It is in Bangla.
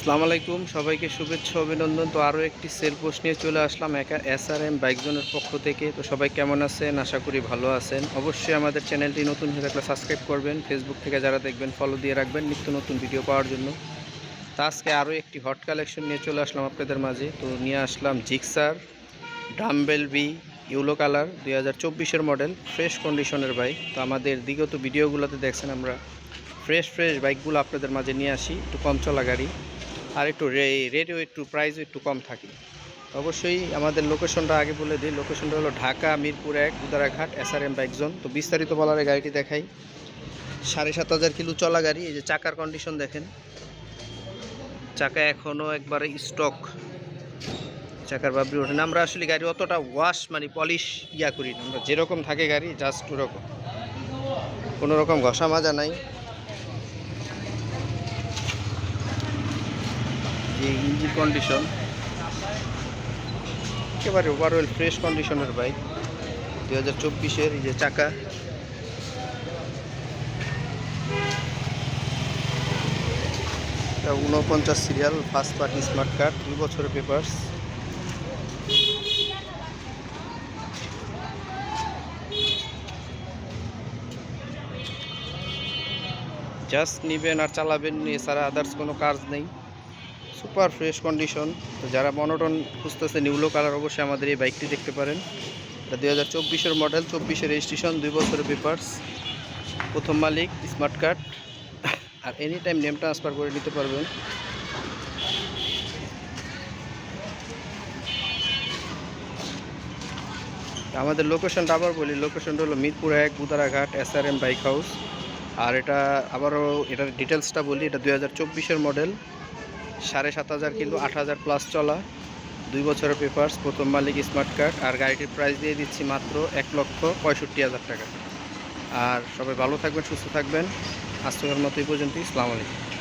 আসসালামু আলাইকুম, সবাইকে শুভেচ্ছা অভিনন্দন। তো আরও একটি সেল পোস্ট নিয়ে চলে আসলাম SRM বাইক জোনের পক্ষ থেকে। তো সবাই কেমন আছেন? আশা করি ভালো আছেন। অবশ্যই আমাদের চ্যানেলটি নতুন হয়ে থাকলে সাবস্ক্রাইব করবেন, ফেসবুক থেকে যারা দেখবেন ফলো দিয়ে রাখবেন নিত্য নতুন ভিডিও পাওয়ার জন্য। তো আজকে আরও একটি হট কালেকশন নিয়ে চলে আসলাম আপনাদের মাঝে। তো নিয়ে আসলাম জিক্সার ডাম্বেল বি ইউলো কালার 2024-এর মডেল, ফ্রেশ কন্ডিশনের বাইক। তো আমাদের বিগত ভিডিওগুলোতে দেখছেন আমরা ফ্রেশ বাইকগুলো আপনাদের মাঝে নিয়ে আসি, একটু কম চলা গাড়ি, আর একটু রেটও একটু প্রাইসও একটু কম থাকে। অবশ্যই আমাদের লোকেশনটা আগে বলে দিই। লোকেশনটা হলো Dhaka Mirpur 1 Gudaraghat SRM bike zone. তো বিস্তারিত বলার গাড়িটি দেখাই। 7,500 কিলো চলা গাড়ি। এই যে চাকার কন্ডিশন দেখেন, চাকা এখনও একবারে স্টক, চাকার বাবরি ওঠে না। আমরা আসলে গাড়ি অতটা ওয়াশ মানে পলিশ করি না, আমরা যেরকম থাকে গাড়ি জাস্ট ওরকম, কোনো রকম ঘষা মাজা নাই। যে ইঞ্জিন কন্ডিশন একেবারে ওভারঅল ফ্রেশ কন্ডিশনের বাইক 2024-এর। এই যে চাকা, 49 serial, first party smart card, 2 বছরের পেপারস। জাস্ট নেবেন আর চালাবেন, এছাড়া আদার্স কোনো কাজ নেই। Super fresh condition. তো যারা মনোটন খুঁজতেছে নিউলো কালার, অবশ্যই আমাদের এই বাইকটি দেখতে পারেন। এটা 2024-এর মডেল, 24-এর রেজিস্ট্রেশন, 2 বছরের পেপারস, প্রথম মালিক, স্মার্ট কার্ড, আর এনি টাইম নেম ট্রান্সফার করে নিতে পারবেন। আমাদের লোকেশনটা আবার বলি, লোকেশনটা হলো Mirpur 1 Gudaraghat SRM bike house. আর এটা আবারও এটার ডিটেলসটা বলি, এটা 2024-এর মডেল, 7,500 কিলো, 8,000 প্লাস চলা, 2 বছরের পেপারস, প্রথম মালিক, স্মার্ট কার্ড। আর গাড়িটির প্রাইস দিয়ে দিচ্ছি মাত্র 1,65,000 টাকা। আর সবাই ভালো থাকবেন, সুস্থ থাকবেন। আজকের মতো এই পর্যন্তই। আসসালামু আলাইকুম।